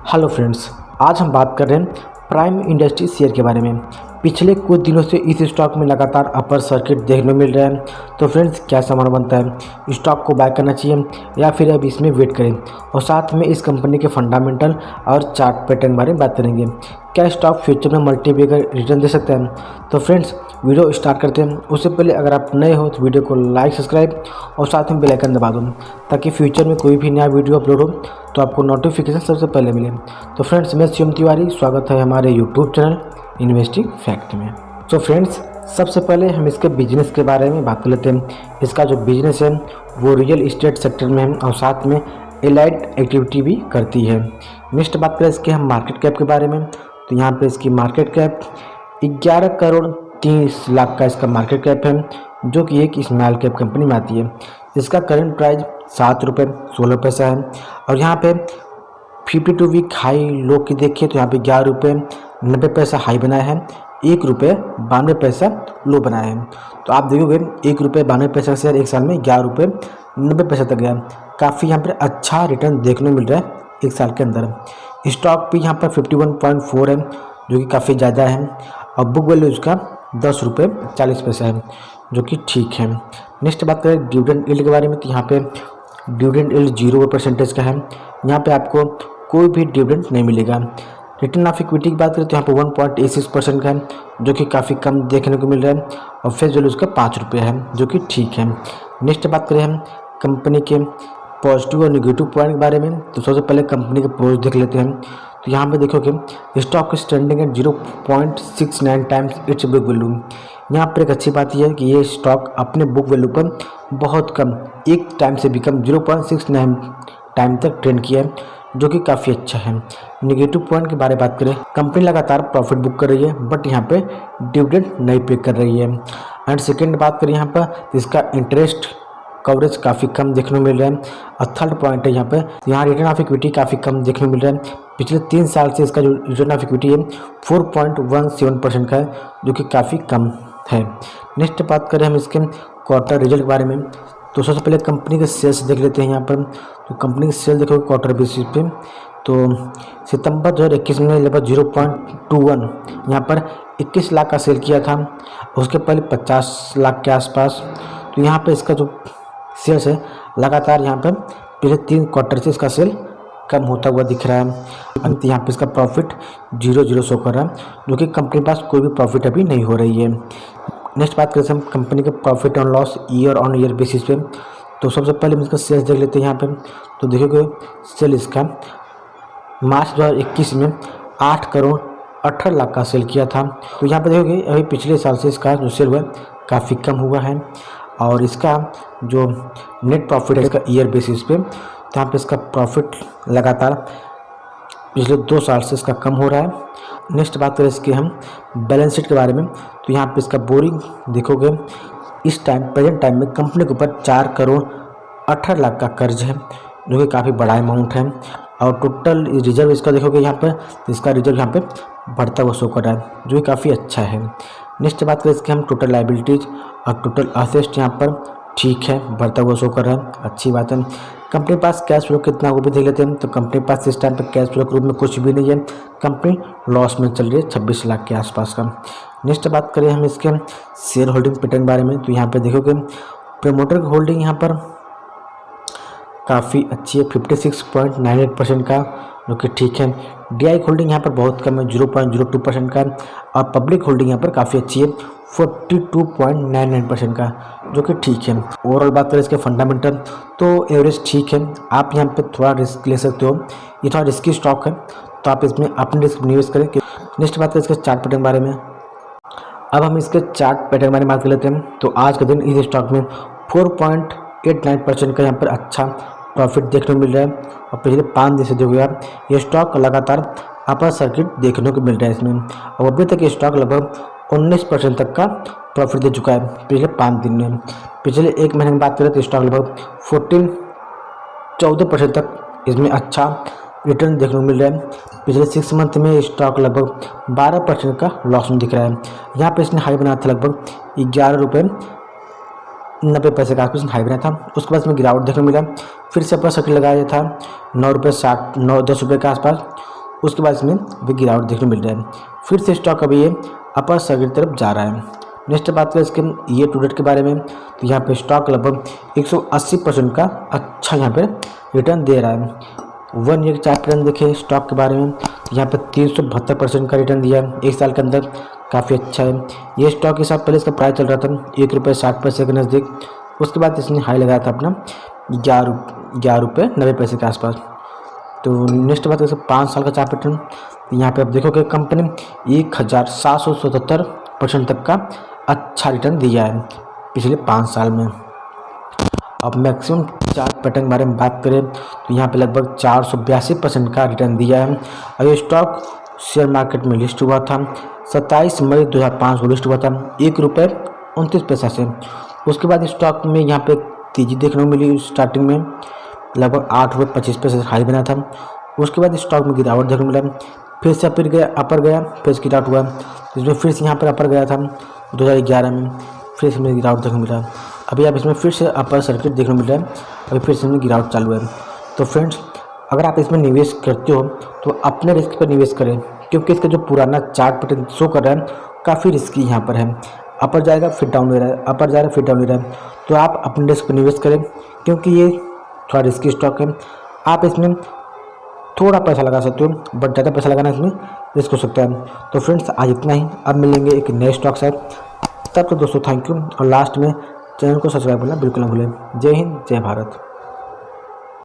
Hello friends, आज हम बात कर रहे हैं प्राइम इंडस्ट्री शेयर के बारे में। पिछले कुछ दिनों से इस स्टॉक में लगातार अपर सर्किट देखने को मिल रहा है। तो फ्रेंड्स, क्या समान बनता है, स्टॉक को बाय करना चाहिए या फिर अब इसमें वेट करें, और साथ में इस कंपनी के फंडामेंटल और चार्ट पैटर्न के बारे में बात करेंगे। क्या स्टॉक फ्यूचर में मल्टीपल रिटर्न दे सकता है? तो फ्रेंड्स, वीडियो स्टार्ट करते हैं। उससे पहले अगर आप नए हो तो वीडियो को लाइक, सब्सक्राइब और साथ में बेल आइकन दबा दो, ताकि फ्यूचर में कोई भी नया वीडियो अपलोड हो तो आपको नोटिफिकेशन सबसे पहले मिले। तो फ्रेंड्स, मैं शिवम तिवारी, स्वागत है हमारे यूट्यूब चैनल इन्वेस्टिंग फैक्ट में। तो फ्रेंड्स, सबसे पहले हम इसके बिजनेस के बारे में बात कर लेते हैं। इसका जो बिजनेस है वो रियल इस्टेट सेक्टर में है और साथ में एलाइड एक्टिविटी भी करती है। नेक्स्ट बात करें इसके हम मार्केट कैप के बारे में, तो यहाँ पे इसकी मार्केट कैप 11 करोड़ 30 लाख का इसका मार्केट कैप है, जो कि एक स्मॉल कैप कंपनी में आती है। इसका करंट प्राइस 7 रुपये 16 पैसा है और यहाँ पे 52 वीक हाई लो की देखिए तो यहाँ पे 11 रुपये 90 पैसा हाई बनाया है, 1 रुपये 92 पैसा लो बनाया है। तो आप देखोगे 1 रुपये 92 पैसा का शेयर एक साल में 11 रुपये 90 पैसा तक गया। काफ़ी यहाँ पर अच्छा रिटर्न देखने को मिल रहा है एक साल के अंदर। स्टॉक भी यहाँ पर 51.4 है, जो कि काफ़ी ज़्यादा है, और बुक वैल्यू इसका 10 रुपये 40 पैसा है, जो कि ठीक है। नेक्स्ट बात करें डिविडेंड यील्ड के बारे में, तो यहाँ पे डिविडेंड यील्ड 0% का है। यहाँ पे आपको कोई भी डिविडेंड नहीं मिलेगा। रिटर्न ऑफ इक्विटी की बात करें तो यहाँ पे 1.86% का है, जो कि काफ़ी कम देखने को मिल रहा है, और फेस वैल्यू उसका 5 रुपये है, जो कि ठीक है। नेक्स्ट बात करें हम कंपनी के पॉजिटिव और नेगेटिव पॉइंट के बारे में, तो सबसे पहले कंपनी के प्रोज देख लेते हैं। तो यहाँ पे देखोगे stock standing at 0.69 times it's book value. यहाँ पर एक अच्छी बात यह है कि ये स्टॉक अपने बुक वैल्यू पर बहुत कम, एक टाइम से भी कम 0.69 टाइम तक ट्रेंड किया है, जो कि काफ़ी अच्छा है। नेगेटिव पॉइंट के बारे में बात करें, कंपनी लगातार प्रॉफिट बुक कर रही है, बट यहाँ पे डिविडेंड नहीं पे कर रही है। एंड सेकेंड बात करें यहाँ पर, इसका इंटरेस्ट कवरेज काफ़ी कम देखने को मिल रहा है। और थर्ड पॉइंट है यहाँ रिटर्न ऑफ इक्विटी काफ़ी कम देखने को मिल रहा है। पिछले 3 साल से इसका जो रिटर्न ऑफ इक्विटी है 4.17% का है, जो कि काफ़ी कम है। नेक्स्ट बात करें हम इसके क्वार्टर रिजल्ट के बारे में, तो सबसे पहले कंपनी के सेल्स देख लेते हैं यहाँ पर। तो कंपनी के सेल देखोगे क्वार्टर बेसिस पे, तो सितंबर 2021 में लगभग 0.21 यहाँ पर 21 लाख का सेल किया था, उसके पहले 50 लाख के आसपास। तो यहाँ पे इसका जो सेल्स है लगातार यहाँ पर पिछले 3 क्वार्टर से इसका सेल कम होता हुआ दिख रहा है। यहाँ पे इसका प्रॉफिट 0 शो कर रहा है, जो कि कंपनी के पास कोई भी प्रॉफिट अभी नहीं हो रही है। नेक्स्ट बात करें हम कंपनी के profit on loss year on year basis पे, तो सबसे पहले हम इसका सेल्स देख लेते हैं यहाँ पे। तो देखोगे सेल इसका मार्च 2021 में 8 करोड़ 18 लाख का सेल किया था। तो यहाँ पे देखोगे अभी पिछले साल से इसका जो सेल हुआ काफ़ी कम हुआ है, और इसका जो नेट प्रॉफिट है इसका ईयर बेसिस पे, तो यहाँ पे इसका प्रॉफिट लगातार पिछले 2 साल से इसका कम हो रहा है। नेक्स्ट बात करें इसके हम बैलेंस शीट के बारे में, तो यहाँ पे इसका बोरिंग देखोगे इस टाइम प्रेजेंट टाइम में कंपनी के ऊपर 4 करोड़ 18 लाख का कर्ज है, जो कि काफ़ी बड़ा अमाउंट है। और टोटल रिजर्व इसका देखोगे यहाँ पर, तो इसका रिजर्व यहाँ पे बढ़ता हुआ शो कर रहा है, जो कि काफ़ी अच्छा है। नेक्स्ट बात करें इसके हम टोटल लाइबिलिटीज और टोटल असेट्स, यहाँ पर ठीक है, बढ़ता हुआ शो कर रहा है, अच्छी बात है। कंपनी के पास कैश फ्लो कितना वो भी देख लेते हैं। तो कंपनी के पास इस टाइम पर कैश फ्लो के रूप में कुछ भी नहीं है, कंपनी लॉस में चल रही है 26 लाख के आसपास का। नेक्स्ट बात करें हम इसके शेयर होल्डिंग पैटर्न के बारे में, तो यहाँ पे देखोगे प्रमोटर की होल्डिंग यहाँ पर काफ़ी अच्छी है, 56.98% का, जो कि ठीक है। डीआई होल्डिंग यहाँ पर बहुत कम है, 0.02% का, और पब्लिक होल्डिंग यहाँ पर काफ़ी अच्छी है, 42.99% का, जो कि ठीक है। ओवरऑल बात करें इसके फंडामेंटल, तो एवरेज ठीक है। आप यहाँ पे थोड़ा रिस्क ले सकते हो, ये थोड़ा रिस्की स्टॉक है, तो आप इसमें अपने रिस्क निवेश करें। नेक्स्ट बात करें इसके चार्ट पैटर्न के बारे में। अब हम इसके चार्ट पैटर्न के बारे में बात कर लेते हैं। तो आज के दिन इस स्टॉक में 4.89% का यहाँ पर अच्छा प्रॉफिट देखने को मिल रहा है, और पिछले 5 दिन से जो हुआ ये स्टॉक लगातार अपर सर्किट देखने को मिल रहा है इसमें, और अभी तक ये स्टॉक लगभग 19% तक का प्रॉफिट दे चुका है पिछले 5 दिन में। पिछले 1 महीने की बात करें तो स्टॉक लगभग 14% तक इसमें अच्छा रिटर्न देखने को मिल रहा है। पिछले 6 मंथ में स्टॉक लगभग 12% का लॉस में दिख रहा है। यहाँ पे इसने हाई बनाया था लगभग 11 रुपये 90 पैसे के आसपास हाई बनाया था, उसके बाद इसमें गिरावट देखने को मिला, फिर से अपर सर्किट लगाया था 9 रुपये 60 9 10 रुपये के आसपास, उसके बाद इसमें भी गिरावट देखने मिल रहा है। फिर से स्टॉक अभी ये अपर सर्किट तरफ जा रहा है। नेक्स्ट बात करें इसके ईयर टू डेट के बारे में, तो यहाँ पे स्टॉक लगभग 180% का अच्छा यहाँ पे रिटर्न दे रहा है। 1 ईयर चार्ट पैटर्न देखें स्टॉक के बारे में, तो यहाँ पे 372% का रिटर्न दिया है 1 साल के अंदर, काफ़ी अच्छा है। ये स्टॉक के साथ पहले इसका प्राइस चल रहा था ₹1.60 के नज़दीक। उसके बाद इसने हाई लगाया था अपना 11 रुपये 90 पैसे के आसपास। तो नेक्स्ट बात है 5 साल का चार्ट पैटर्न, यहाँ पे आप देखोगे कंपनी 1777% तक का अच्छा रिटर्न दिया है पिछले 5 साल में। अब मैक्सिमम चार्ट पैटर्न के बारे में बात करें तो यहाँ पे लगभग 482% का रिटर्न दिया है। और ये स्टॉक शेयर मार्केट में लिस्ट हुआ था 27 मई 2005 को लिस्ट हुआ था ₹1.29 से। उसके बाद स्टॉक में यहाँ पे तेजी देखने को मिली, स्टार्टिंग में लगभग ₹8.25 हाई बना था। उसके बाद स्टॉक में गिरावट देखने को मिला, फिर से अपर गया फिर से गिरावट हुआ, इसमें फिर से यहाँ पर अपर गया था 2011 में, फिर से गिरावट देखने को मिला। अभी आप इसमें फिर से अपर सर्किट देखने को मिल रहा है, अभी फिर से गिरावट चालू है। तो फ्रेंड्स, अगर आप इसमें निवेश करते हो तो अपने रिस्क पर निवेश करें, क्योंकि इसका जो पुराना चार्ट पैटर्न शो कर रहा है काफ़ी रिस्की यहाँ पर है। अपर जाएगा फिर डाउन ले रहा है, अपर जाएगा फिर डाउन ले रहा है। तो आप अपने रिस्क पर निवेश करें, क्योंकि ये थोड़ा रिस्की स्टॉक है। आप इसमें थोड़ा पैसा लगा सकते हो, बट ज़्यादा पैसा लगाना इसमें रिस्क हो सकता है। तो फ्रेंड्स, आज इतना ही। अब मिलेंगे एक नए स्टॉक साथ। तब तो दोस्तों थैंक यू, और लास्ट में चैनल को सब्सक्राइब करना बिल्कुल ना भूलें। जय हिंद, जय भारत।